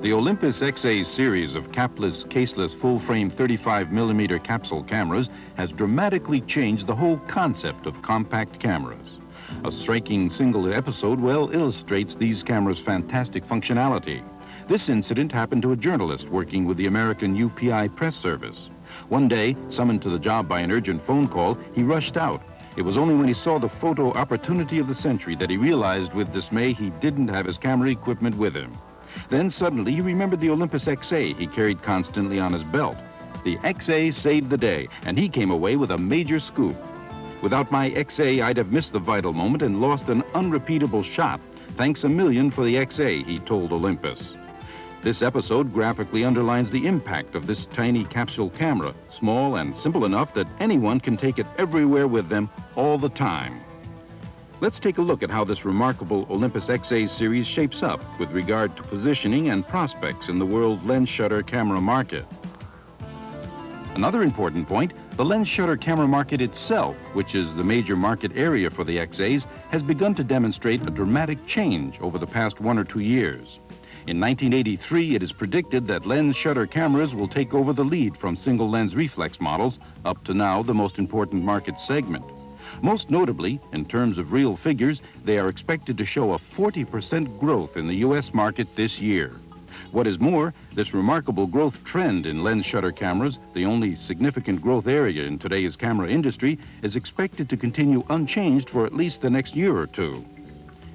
The Olympus XA series of capless, caseless, full-frame 35mm capsule cameras has dramatically changed the whole concept of compact cameras. A striking single episode well illustrates these cameras' fantastic functionality. This incident happened to a journalist working with the American UPI press service. One day, summoned to the job by an urgent phone call, he rushed out. It was only when he saw the photo opportunity of the century that he realized with dismay he didn't have his camera equipment with him. Then suddenly he remembered the Olympus XA he carried constantly on his belt. The XA saved the day, and he came away with a major scoop. Without my XA, I'd have missed the vital moment and lost an unrepeatable shot. Thanks a million for the XA, he told Olympus. This episode graphically underlines the impact of this tiny capsule camera, small and simple enough that anyone can take it everywhere with them all the time. Let's take a look at how this remarkable Olympus XA series shapes up with regard to positioning and prospects in the world lens shutter camera market. Another important point, the lens shutter camera market itself, which is the major market area for the XAs, has begun to demonstrate a dramatic change over the past 1 or 2 years. In 1983, it is predicted that lens shutter cameras will take over the lead from single lens reflex models, up to now the most important market segment. Most notably, in terms of real figures, they are expected to show a 40% growth in the U.S. market this year. What is more, this remarkable growth trend in lens shutter cameras, the only significant growth area in today's camera industry, is expected to continue unchanged for at least the next year or two.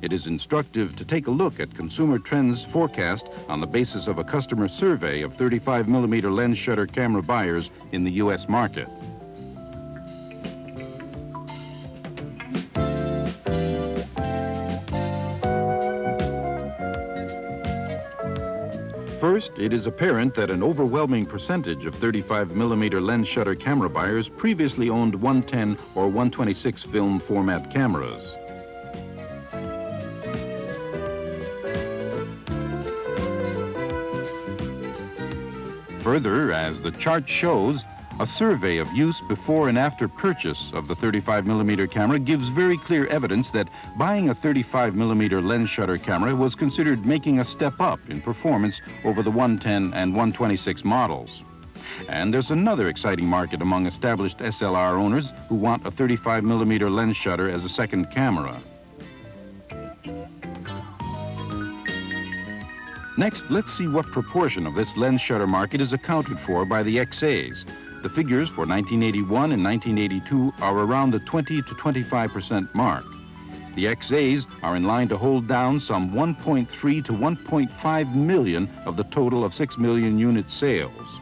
It is instructive to take a look at Consumer Trends forecast on the basis of a customer survey of 35mm lens shutter camera buyers in the U.S. market. First, it is apparent that an overwhelming percentage of 35mm lens shutter camera buyers previously owned 110 or 126 film format cameras. Further, as the chart shows, a survey of use before and after purchase of the 35mm camera gives very clear evidence that buying a 35mm lens shutter camera was considered making a step up in performance over the 110 and 126 models. And there's another exciting market among established SLR owners who want a 35mm lens shutter as a second camera. Next, let's see what proportion of this lens shutter market is accounted for by the XAs. The figures for 1981 and 1982 are around the 20 to 25% mark. The XAs are in line to hold down some 1.3 to 1.5 million of the total of 6 million unit sales.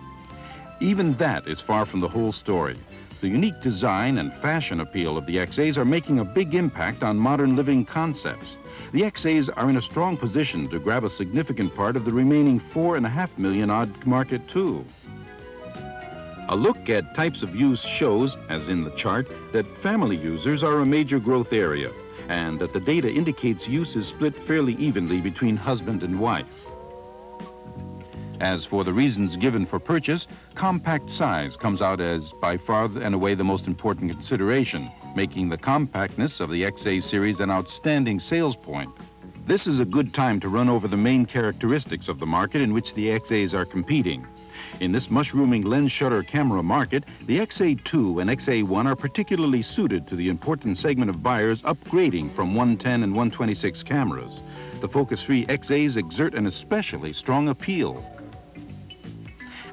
Even that is far from the whole story. The unique design and fashion appeal of the XAs are making a big impact on modern living concepts. The XAs are in a strong position to grab a significant part of the remaining 4.5 million odd market too. A look at types of use shows, as in the chart, that family users are a major growth area, and that the data indicates use is split fairly evenly between husband and wife. As for the reasons given for purchase, compact size comes out as by far and away the most important consideration, making the compactness of the XA series an outstanding sales point. This is a good time to run over the main characteristics of the market in which the XAs are competing. In this mushrooming lens shutter camera market, the XA2 and XA1 are particularly suited to the important segment of buyers upgrading from 110 and 126 cameras. The focus-free XAs exert an especially strong appeal.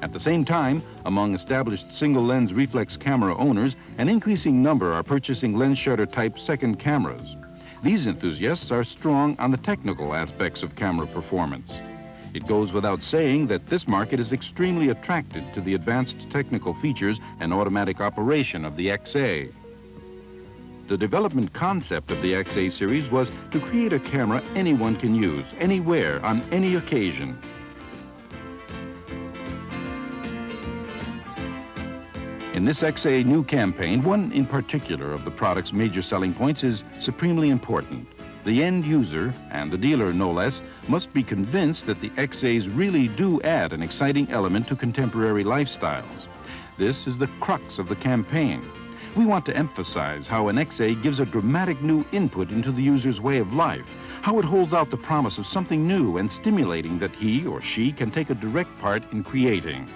At the same time, among established single-lens reflex camera owners, an increasing number are purchasing lens shutter type second cameras. These enthusiasts are strong on the technical aspects of camera performance. It goes without saying that this market is extremely attracted to the advanced technical features and automatic operation of the XA. The development concept of the XA series was to create a camera anyone can use, anywhere, on any occasion. In this XA new campaign, one in particular of the product's major selling points is supremely important. The end user, and the dealer no less, must be convinced that the XAs really do add an exciting element to contemporary lifestyles. This is the crux of the campaign. We want to emphasize how an XA gives a dramatic new input into the user's way of life, how it holds out the promise of something new and stimulating that he or she can take a direct part in creating.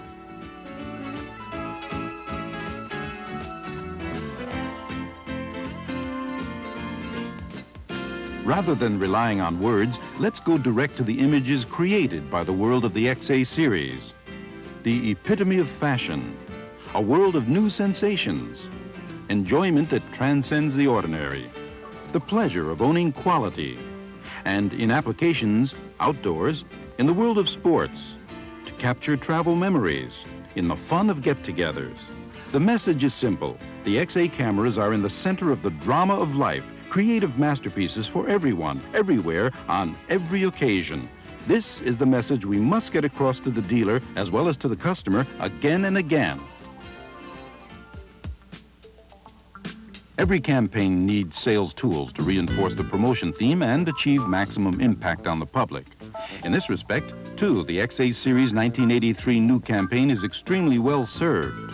Rather than relying on words, let's go direct to the images created by the world of the XA series. The epitome of fashion, a world of new sensations, enjoyment that transcends the ordinary, the pleasure of owning quality, and in applications, outdoors, in the world of sports, to capture travel memories, in the fun of get-togethers. The message is simple. The XA cameras are in the center of the drama of life, creative masterpieces for everyone, everywhere, on every occasion. This is the message we must get across to the dealer as well as to the customer again and again. Every campaign needs sales tools to reinforce the promotion theme and achieve maximum impact on the public. In this respect, too, the XA Series 1983 new campaign is extremely well served.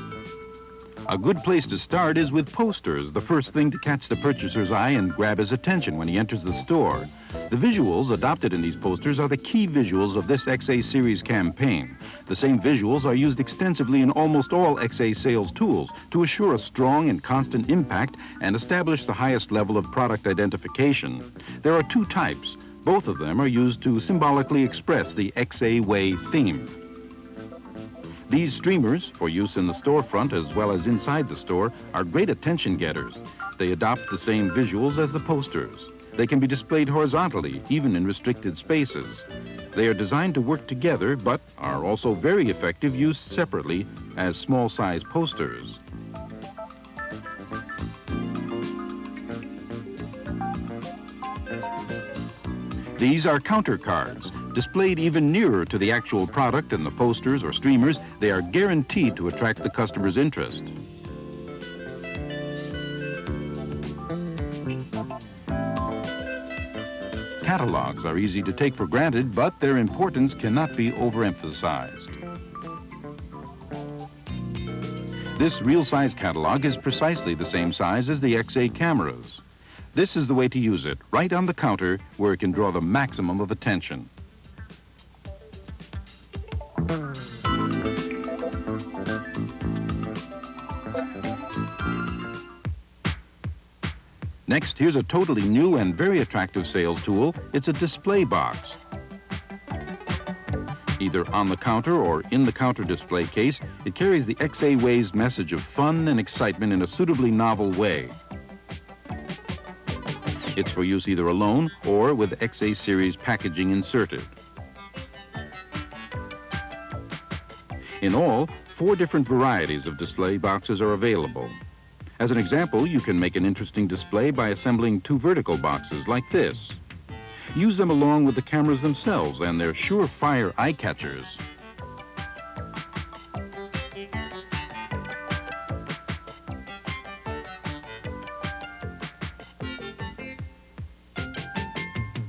A good place to start is with posters, the first thing to catch the purchaser's eye and grab his attention when he enters the store. The visuals adopted in these posters are the key visuals of this XA Series campaign. The same visuals are used extensively in almost all XA sales tools to assure a strong and constant impact and establish the highest level of product identification. There are two types. Both of them are used to symbolically express the XA Way theme. These streamers, for use in the storefront as well as inside the store, are great attention getters. They adopt the same visuals as the posters. They can be displayed horizontally, even in restricted spaces. They are designed to work together, but are also very effective used separately as small-size posters. These are counter cards. Displayed even nearer to the actual product than the posters or streamers, they are guaranteed to attract the customer's interest. Catalogs are easy to take for granted, but their importance cannot be overemphasized. This real-size catalog is precisely the same size as the XA cameras. This is the way to use it, right on the counter where it can draw the maximum of attention. Next, here's a totally new and very attractive sales tool. It's a display box. Either on the counter or in the counter display case, it carries the XA Way's message of fun and excitement in a suitably novel way. It's for use either alone or with XA Series packaging inserted. In all, 4 different varieties of display boxes are available. As an example, you can make an interesting display by assembling 2 vertical boxes like this. Use them along with the cameras themselves and their surefire eye catchers.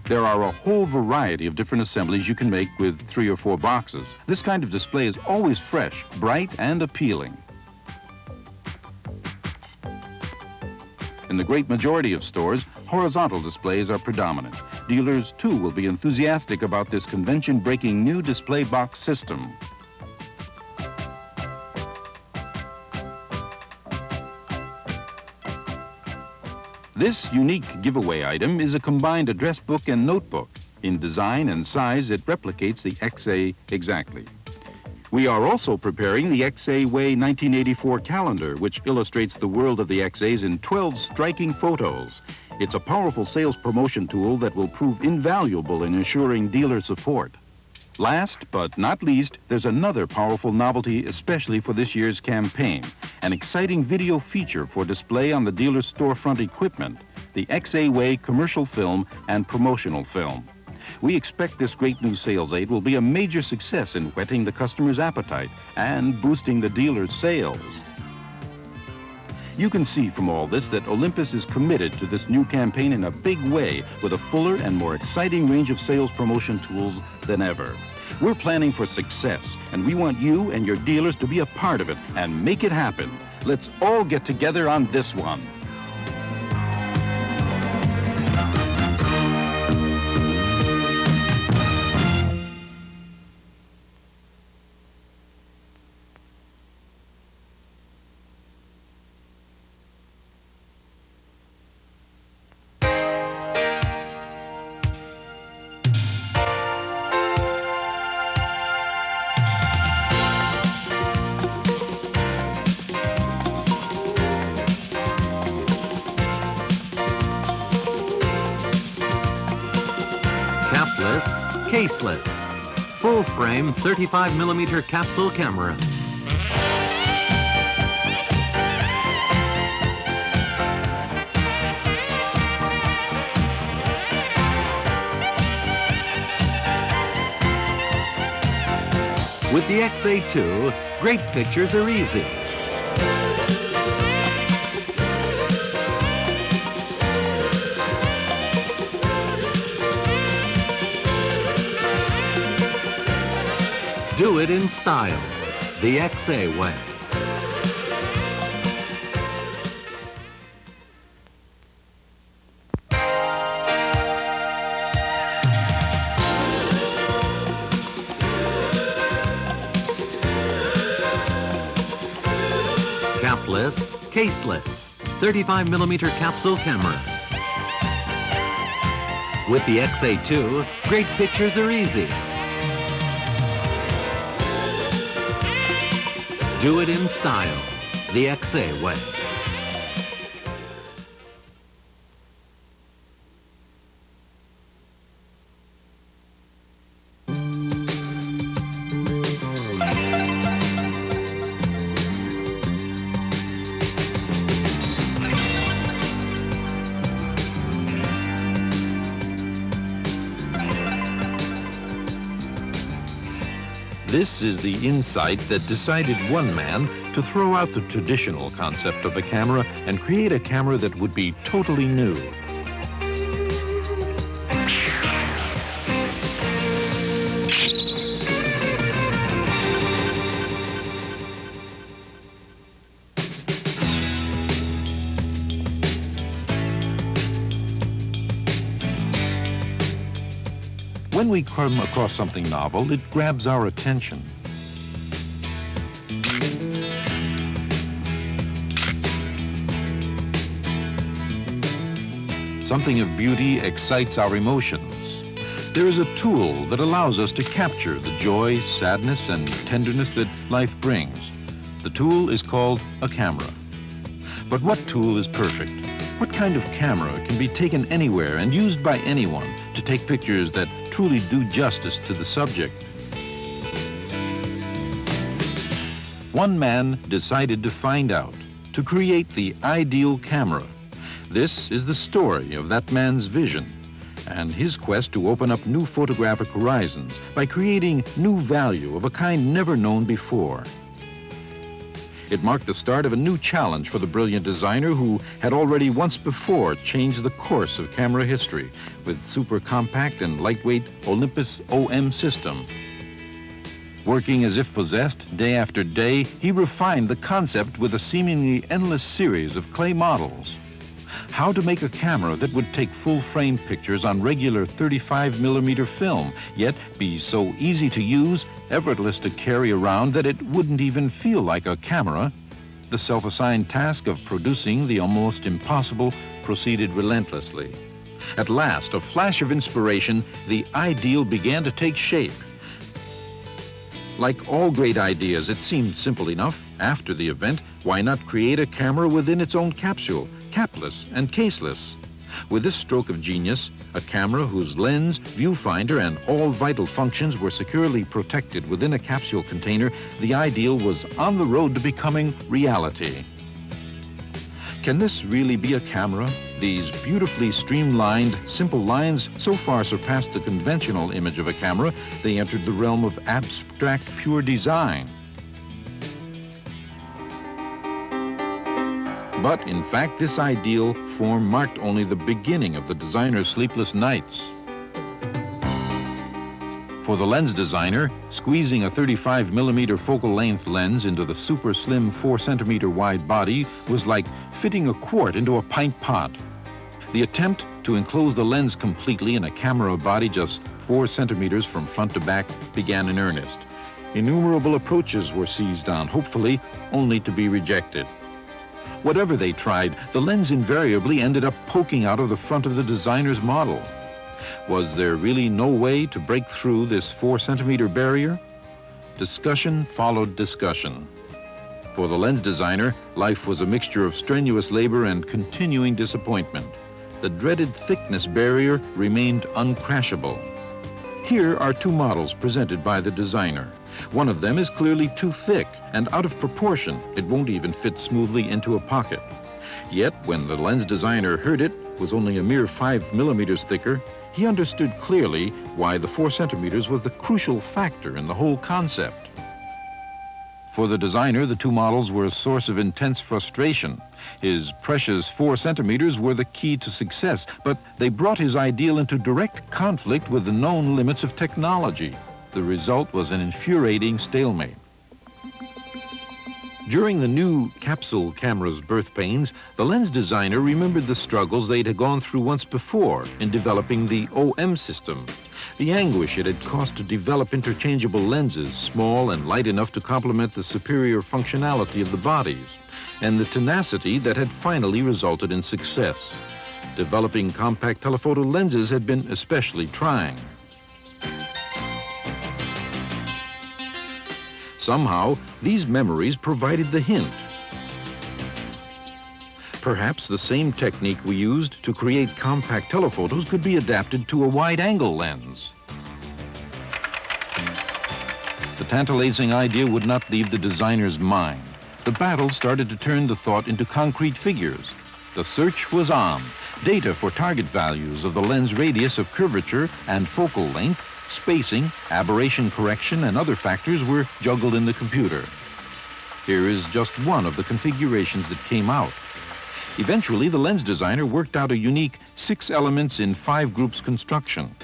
There are a whole variety of different assemblies you can make with 3 or 4 boxes. This kind of display is always fresh, bright, and appealing. In the great majority of stores, horizontal displays are predominant. Dealers, too, will be enthusiastic about this convention-breaking new display box system. This unique giveaway item is a combined address book and notebook. In design and size, it replicates the XA exactly. We are also preparing the XA Way 1984 calendar, which illustrates the world of the XAs in 12 striking photos. It's a powerful sales promotion tool that will prove invaluable in ensuring dealer support. Last but not least, there's another powerful novelty especially for this year's campaign, an exciting video feature for display on the dealer's storefront equipment, the XA Way commercial film and promotional film. We expect this great new sales aid will be a major success in whetting the customer's appetite and boosting the dealer's sales. You can see from all this that Olympus is committed to this new campaign in a big way with a fuller and more exciting range of sales promotion tools than ever. We're planning for success, and we want you and your dealers to be a part of it and make it happen. Let's all get together on this one. caseless, full-frame 35mm capsule cameras. With the XA2, great pictures are easy. Do it in style, the XA way. Capless, caseless, 35mm capsule cameras. With the XA2, great pictures are easy. Do it in style, the XA way. This is the insight that decided one man to throw out the traditional concept of a camera and create a camera that would be totally new. When we come across something novel, it grabs our attention. Something of beauty excites our emotions. There is a tool that allows us to capture the joy, sadness, and tenderness that life brings. The tool is called a camera. But what tool is perfect? What kind of camera can be taken anywhere and used by anyone to take pictures that truly do justice to the subject? One man decided to find out, to create the ideal camera. This is the story of that man's vision and his quest to open up new photographic horizons by creating new value of a kind never known before. It marked the start of a new challenge for the brilliant designer who had already once before changed the course of camera history with super compact and lightweight Olympus OM system. Working as if possessed day after day, he refined the concept with a seemingly endless series of clay models. How to make a camera that would take full-frame pictures on regular 35mm film, yet be so easy to use, effortless to carry around that it wouldn't even feel like a camera. The self-assigned task of producing the almost impossible proceeded relentlessly. At last, a flash of inspiration, the ideal began to take shape. Like all great ideas, it seemed simple enough. After the event, why not create a camera within its own capsule, capless and caseless? With this stroke of genius, a camera whose lens, viewfinder, and all vital functions were securely protected within a capsule container, the ideal was on the road to becoming reality. Can this really be a camera? These beautifully streamlined, simple lines so far surpassed the conventional image of a camera, they entered the realm of abstract, pure design. But in fact, this ideal form marked only the beginning of the designer's sleepless nights. For the lens designer, squeezing a 35mm focal length lens into the super slim 4cm wide body was like fitting a quart into a pint pot. The attempt to enclose the lens completely in a camera body just 4 centimeters from front to back began in earnest. Innumerable approaches were seized on, hopefully only to be rejected. Whatever they tried, the lens invariably ended up poking out of the front of the designer's model. Was there really no way to break through this 4cm barrier? Discussion followed discussion. For the lens designer, life was a mixture of strenuous labor and continuing disappointment. The dreaded thickness barrier remained uncrashable. Here are two models presented by the designer. One of them is clearly too thick and out of proportion. It won't even fit smoothly into a pocket. Yet, when the lens designer heard it was only a mere 5 millimeters thicker, he understood clearly why the 4 centimeters was the crucial factor in the whole concept. For the designer, the two models were a source of intense frustration. His precious 4 centimeters were the key to success, but they brought his ideal into direct conflict with the known limits of technology. The result was an infuriating stalemate. During the new capsule camera's birth pains, the lens designer remembered the struggles they'd gone through once before in developing the OM system. The anguish it had cost to develop interchangeable lenses, small and light enough to complement the superior functionality of the bodies, and the tenacity that had finally resulted in success. Developing compact telephoto lenses had been especially trying. Somehow, these memories provided the hint. Perhaps the same technique we used to create compact telephotos could be adapted to a wide-angle lens. The tantalizing idea would not leave the designer's mind. The battle started to turn the thought into concrete figures. The search was on. Data for target values of the lens radius of curvature and focal length, spacing, aberration correction, and other factors were juggled in the computer. Here is just one of the configurations that came out. Eventually, the lens designer worked out a unique 6 elements in 5 groups construction.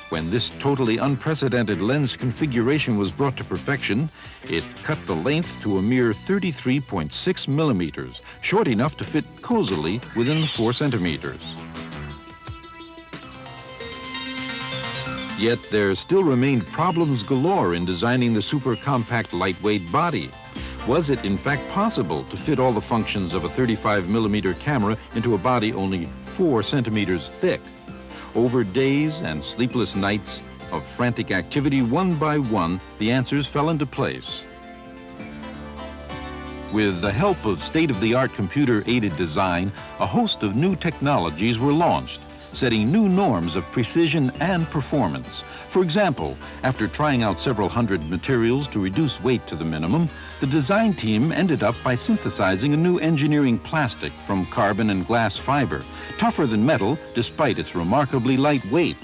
When this totally unprecedented lens configuration was brought to perfection, it cut the length to a mere 33.6 millimeters, short enough to fit cozily within the 4 centimeters. Yet there still remained problems galore in designing the super compact lightweight body. Was it in fact possible to fit all the functions of a 35 millimeter camera into a body only 4 centimeters thick? Over days and sleepless nights of frantic activity, one by one, the answers fell into place. With the help of state-of-the-art computer-aided design, a host of new technologies were launched, setting new norms of precision and performance. For example, after trying out several hundred materials to reduce weight to the minimum, the design team ended up by synthesizing a new engineering plastic from carbon and glass fiber, tougher than metal despite its remarkably light weight.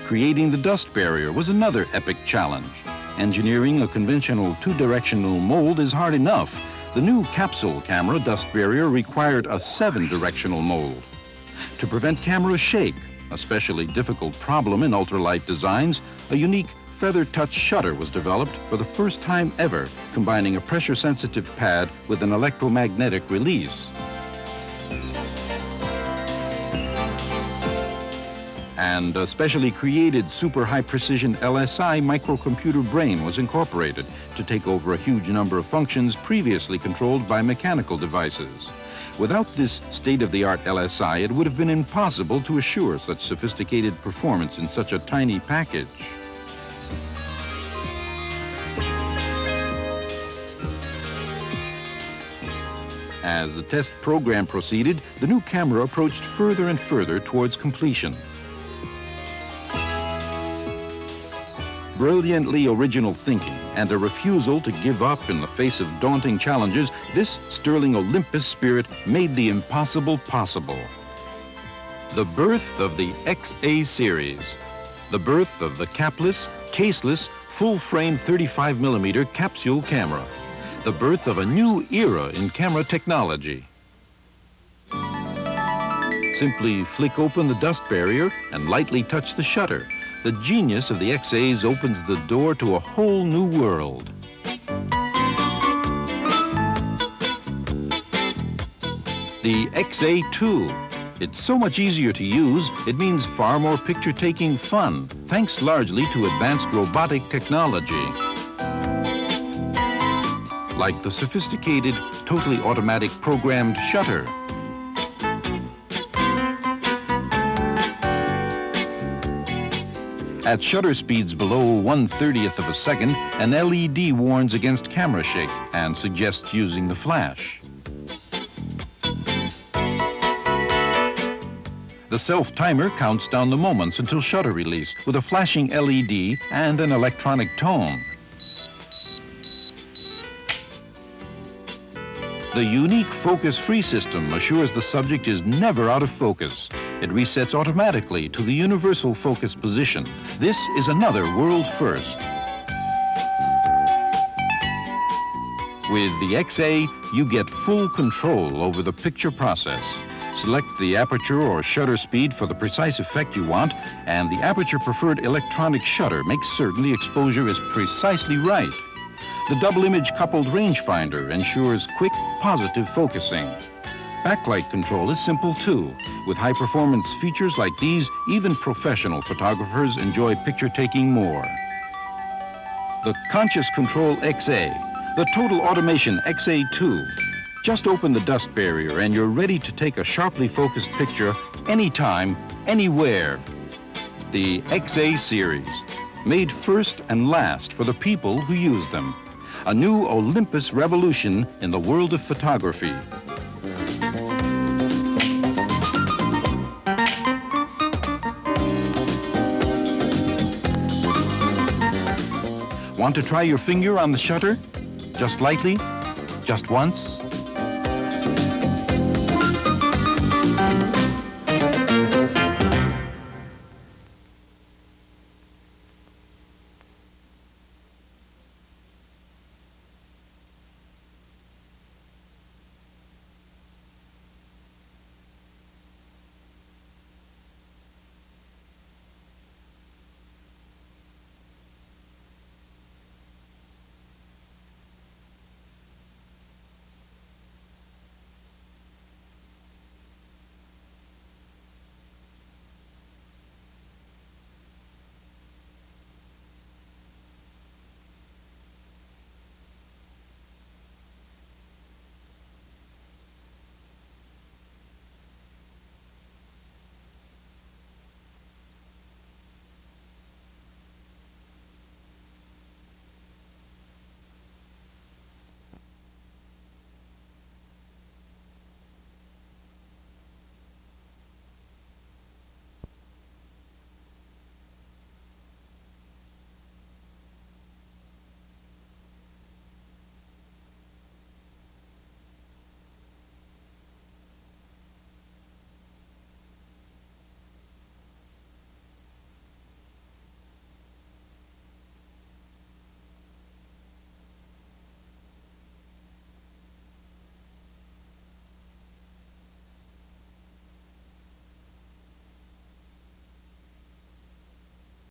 Creating the dust barrier was another epic challenge. Engineering a conventional 2-directional mold is hard enough. The new capsule camera dust barrier required a 7-directional mold. To prevent camera shake, a especially difficult problem in ultralight designs, a unique feather touch shutter was developed for the first time ever, combining a pressure-sensitive pad with an electromagnetic release. And a specially created super high-precision LSI microcomputer brain was incorporated to take over a huge number of functions previously controlled by mechanical devices. Without this state-of-the-art LSI, it would have been impossible to assure such sophisticated performance in such a tiny package. As the test program proceeded, the new camera approached further and further towards completion. Brilliantly original thinking and a refusal to give up in the face of daunting challenges, this sterling Olympus spirit made the impossible possible. The birth of the XA series. The birth of the capless, caseless, full-frame 35mm capsule camera. The birth of a new era in camera technology. Simply flick open the dust barrier and lightly touch the shutter. The genius of the XAs opens the door to a whole new world. The XA2. It's so much easier to use, it means far more picture-taking fun, thanks largely to advanced robotic technology. Like the sophisticated, totally automatic programmed shutter. At shutter speeds below 1/30th of a second, an LED warns against camera shake and suggests using the flash. The self-timer counts down the moments until shutter release with a flashing LED and an electronic tone. The unique focus-free system assures the subject is never out of focus. It resets automatically to the universal focus position. This is another world first. With the XA, you get full control over the picture process. Select the aperture or shutter speed for the precise effect you want, and the aperture-preferred electronic shutter makes certain the exposure is precisely right. The double-image coupled rangefinder ensures quick, positive focusing. Backlight control is simple too. With high-performance features like these, even professional photographers enjoy picture-taking more. The Conscious Control XA, the Total Automation XA2. Just open the dust barrier and you're ready to take a sharply focused picture anytime, anywhere. The XA series, made first and last for the people who use them. A new Olympus revolution in the world of photography. Want to try your finger on the shutter? Just lightly? Just once?